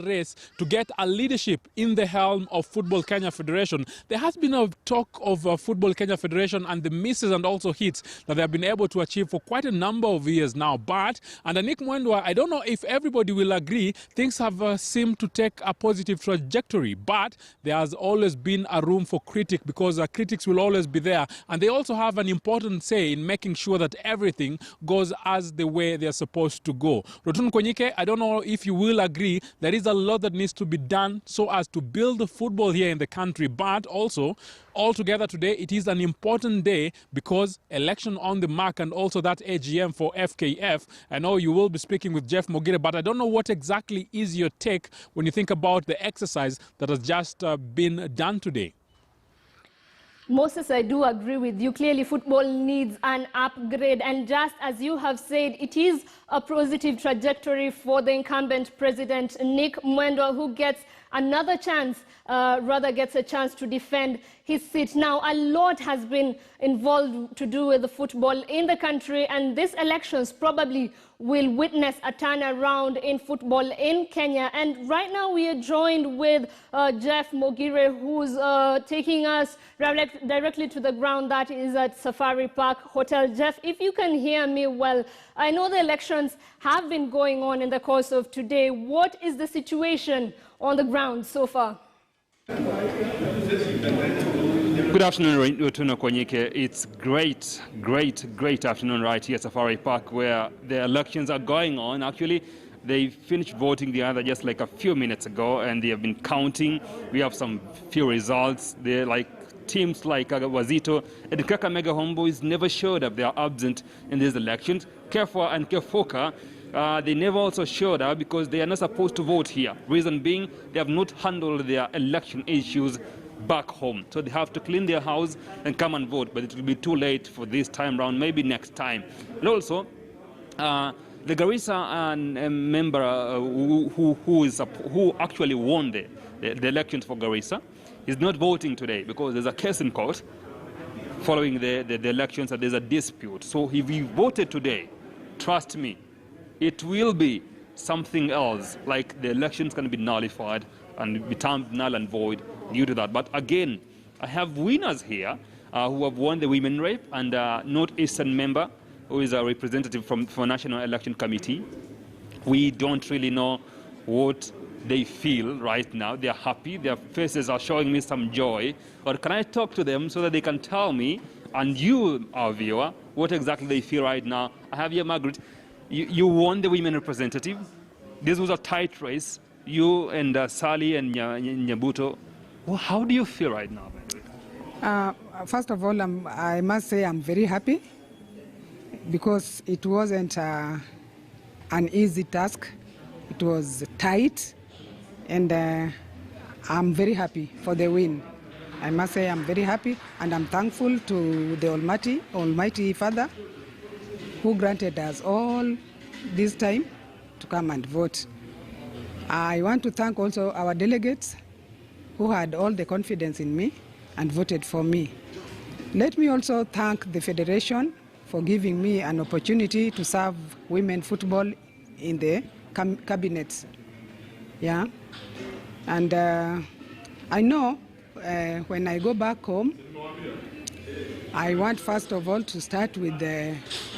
race to get a leadership in the helm of Football Kenya Federation. There has been a talk of Football Kenya Federation and the misses and also hits that they have been able to achieve for quite a number of years now. But under Nick Mwendwa, I don't know if everybody will agree, things have seemed to take a positive trajectory. But there has always been a room for critic because critics will always be there. And they also have an important say in making sure that everything goes as the way they're supposed to go. Rotun Konyike, I don't know if you will agree, there is a lot that needs to be done so as to build the football here in the country. But also, altogether today, it is an important day because election on the mark and also that AGM for FKF. I know you will be speaking with Jeff Mogire, but I don't know what exactly is your take when you think about the exercise that has just been done today. Moses, I do agree with you. Clearly, football needs an upgrade. And just as you have said, it is a positive trajectory for the incumbent president, Nick Mwendwa, who gets another chance, gets a chance to defend his seat. Now, a lot has been involved to do with the football in the country, and these elections probably will witness a turnaround in football in Kenya. And right now we are joined with Jeff Mogire, who's taking us directly to the ground that is at Safari Park Hotel. Jeff, if you can hear me well, I know the elections have been going on in the course of today. What is the situation on the ground so far? Good afternoon, Rotuna Konyike. It's great afternoon right here at Safari Park where the elections are going on. Actually, they finished voting the other just like a few minutes ago and they have been counting. We have some few results. They're like teams like Wazito and Kakamega Homeboys never showed up. They are absent in these elections. Kefwa and Kefoka, they never also showed up because they are not supposed to vote here. Reason being, they have not handled their election issues back home. So they have to clean their house and come and vote, but it will be too late for this time round, maybe next time. And also, the Garissa member who actually won the elections for Garissa is not voting today because there's a case in court following the elections and there's a dispute. So if he voted today, trust me, it will be something else, like the elections can be nullified and be termed null and void due to that. But again, I have winners here who have won the women rep and Northeastern member who is a representative from National Election Committee. We don't really know what they feel right now. They're happy. Their faces are showing me some joy. But can I talk to them so that they can tell me, and you, our viewer, what exactly they feel right now? I have here Margaret. You won the women representative. This was a tight race. You and Sally and Nyabuto. Well, how do you feel right now? First of all, I must say I'm very happy because it wasn't an easy task. It was tight, and I'm very happy for the win. I must say I'm very happy, and I'm thankful to the Almighty Father who granted us all this time to come and vote. I want to thank also our delegates who had all the confidence in me and voted for me. Let me also thank the Federation for giving me an opportunity to serve women football in the cabinet. Yeah, and I know when I go back home, I want first of all to start with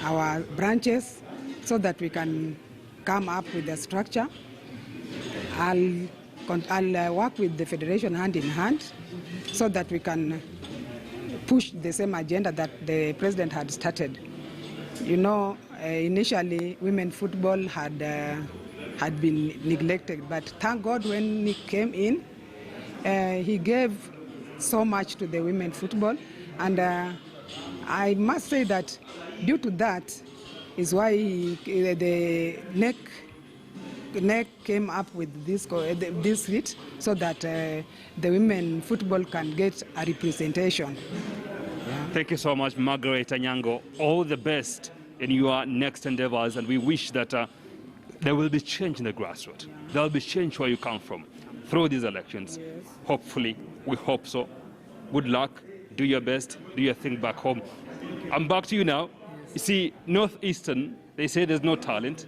our branches so that we can come up with a structure. I'll work with the Federation hand in hand so that we can push the same agenda that the President had started. You know, initially women football had been neglected, but thank God when Nick came in, he gave so much to the women football, and I must say that due to that is why the NEC came up with this hit so that the women football can get a representation. Yeah. Thank you so much, Margaret Anyango. All the best in your next endeavors, and we wish that there will be change in the grassroots. There will be change where you come from through these elections. Yes. Hopefully, we hope so. Good luck. Do your best. Do your thing back home. I'm back to you now. Yes. You see, Northeastern, they say there's no talent.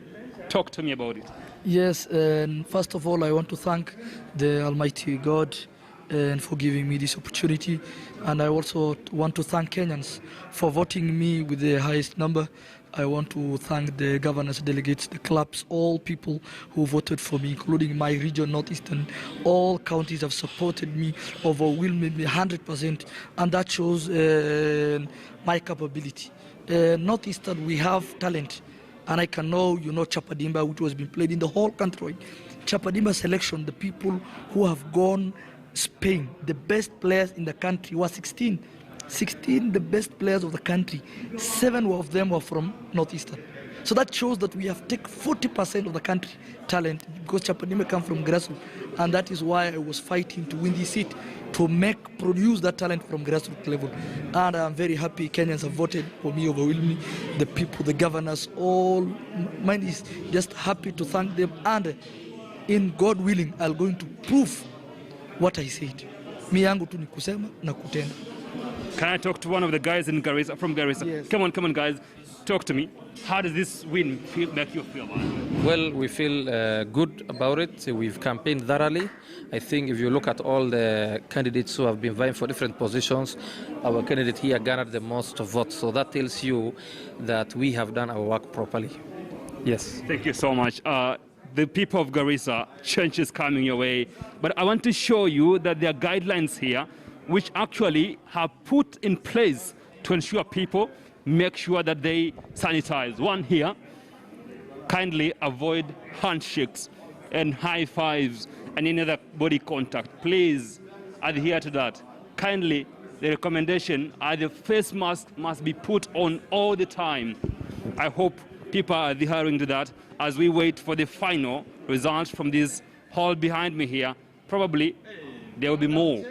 Talk to me about it. Yes, and first of all, I want to thank the Almighty God and for giving me this opportunity. And I also want to thank Kenyans for voting me with the highest number. I want to thank the governors, delegates, the clubs, all people who voted for me, including my region, Northeastern. All counties have supported me, overwhelmingly 100%, and that shows my capability. Northeastern, we have talent. And I can know, Chapadimba, which was being played in the whole country. Chapadimba selection, the people who have gone Spain, the best players in the country were 16. 16, the best players of the country. 7 of them were from Northeastern. So that shows that we have taken 40% of the country talent because Chapadimba come from grassroots. And that is why I was fighting to win this seat, to produce that talent from grassroots level. And I'm very happy Kenyans have voted for me overwhelmingly. The people, the governors, all, mine is just happy to thank them. And in God willing, I'm going to prove what I said. Mi yangu tu ni kusema na kutenda. Can I talk to one of the guys in Garissa, from Garissa? Yes. Come on, guys. Talk to me. How does this win make you feel? Well, we feel good about it. We've campaigned thoroughly. I think if you look at all the candidates who have been vying for different positions, our candidate here garnered the most votes. So that tells you that we have done our work properly. Yes. Thank you so much. The people of Garissa, change is coming your way. But I want to show you that there are guidelines here which actually have put in place to ensure people make sure that they sanitize. One here, kindly avoid handshakes and high fives and any other body contact. Please adhere to that. Kindly, the recommendation the face mask must be put on all the time. I hope people are adhering to that as we wait for the final results from this hall behind me here. Probably there will be more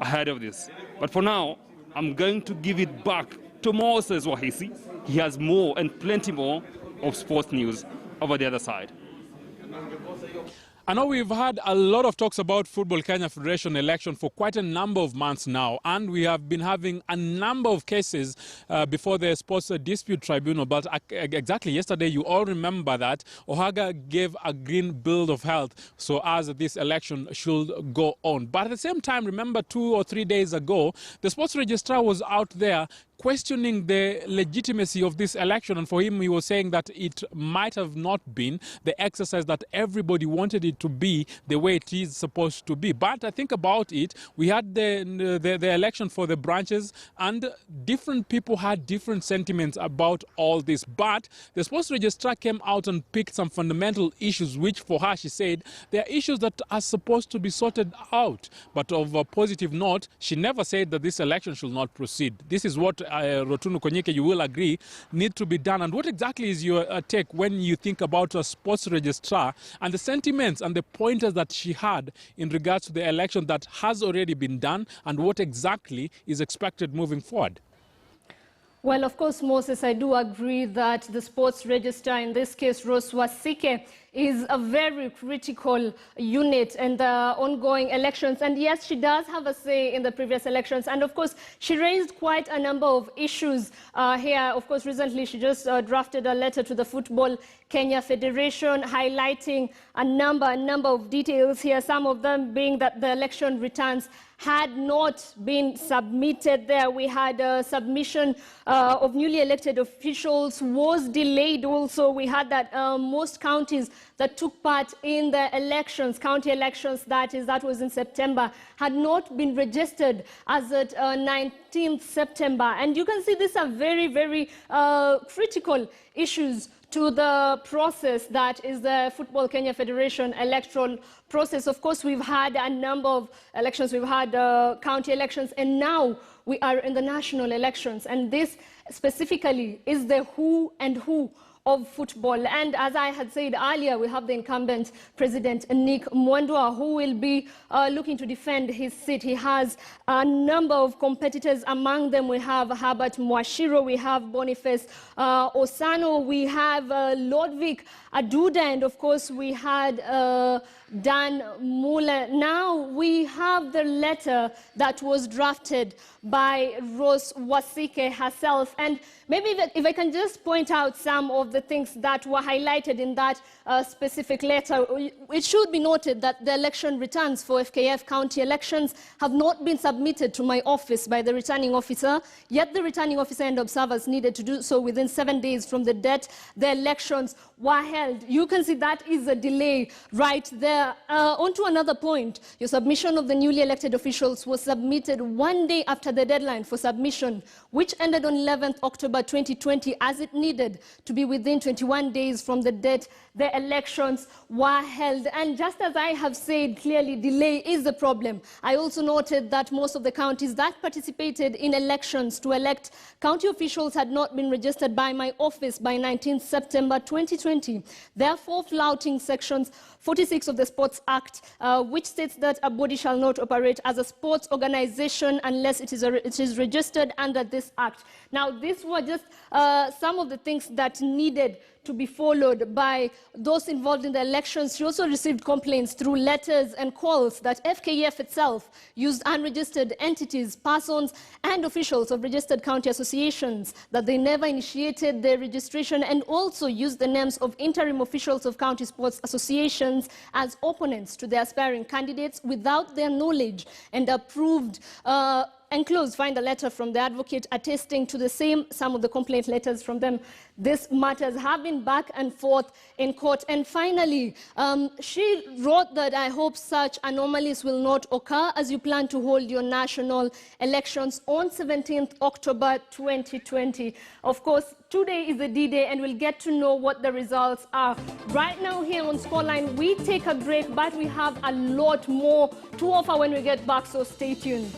ahead of this. But for now, I'm going to give it back to Moses Wahisi. He has more and plenty more of sports news over the other side. I know we've had a lot of talks about Football Kenya Federation election for quite a number of months now, and we have been having a number of cases before the Sports Dispute Tribunal. But exactly yesterday, you all remember that Ohaga gave a green bill of health so as this election should go on. But at the same time, remember 2 or 3 days ago, the sports registrar was out there questioning the legitimacy of this election, and for him he was saying that it might have not been the exercise that everybody wanted it to be the way it is supposed to be. But I think about it, we had the election for the branches, and different people had different sentiments about all this. But the sports registrar came out and picked some fundamental issues which for her, she said, they are issues that are supposed to be sorted out. But of a positive note, she never said that this election should not proceed. This is what Rotunu Konyike, you will agree, need to be done. And what exactly is your take when you think about a sports registrar and the sentiments and the pointers that she had in regards to the election that has already been done, and what exactly is expected moving forward? Well, of course, Moses, I do agree that the sports registrar, in this case, Rose Wasike, is a very critical unit in the ongoing elections. And yes, she does have a say in the previous elections. And of course, she raised quite a number of issues here. Of course, recently she just drafted a letter to the Football Kenya Federation highlighting a number of details here, some of them being that the election returns had not been submitted there. We had a submission of newly elected officials was delayed also. We had that most counties that took part in the elections, county elections that was in September, had not been registered as at 19th September. And you can see these are very critical issues to the process that is the Football Kenya Federation electoral process. Of course, we've had a number of elections. We've had county elections, and now we are in the national elections. And this specifically is the who and who of football. And as I had said earlier, we have the incumbent President Nick Mwendwa, who will be looking to defend his seat. He has a number of competitors. Among them, we have Herbert Mwashiro, we have Boniface Osano, we have Lodvik Aduda, and of course, we had Dan Muller. Now we have the letter that was drafted by Rose Wasike herself. And maybe if I can just point out some of the things that were highlighted in that specific letter. It should be noted that the election returns for FKF county elections have not been submitted to my office by the returning officer, yet the returning officer and observers needed to do so within 7 days from the date the elections were held. You can see that is a delay right there. On to another point, your submission of the newly elected officials was submitted 1 day after the deadline for submission, which ended on 11th October 2020, as it needed to be within 21 days from the date the elections were held. And just as I have said, clearly delay is the problem. I also noted that most of the counties that participated in elections to elect county officials had not been registered by my office by 19th September 2020, therefore flouting sections 46 of the Sports Act, which states that a body shall not operate as a sports organization unless it is registered under this act. Now, these were just some of the things that needed to be followed by those involved in the elections. She also received complaints through letters and calls that FKF itself used unregistered entities, persons, and officials of registered county associations, that they never initiated their registration, and also used the names of interim officials of county sports associations as opponents to their aspiring candidates without their knowledge, and approved enclosed find a letter from the advocate attesting to the same. Some of the complaint letters from them. This matters have been back and forth in court. And finally, she wrote that I hope such anomalies will not occur as you plan to hold your national elections on 17th October 2020. Of course, today is the D-Day, and we'll get to know what the results are. Right now here on Scoreline, we take a break, but we have a lot more to offer when we get back, so stay tuned.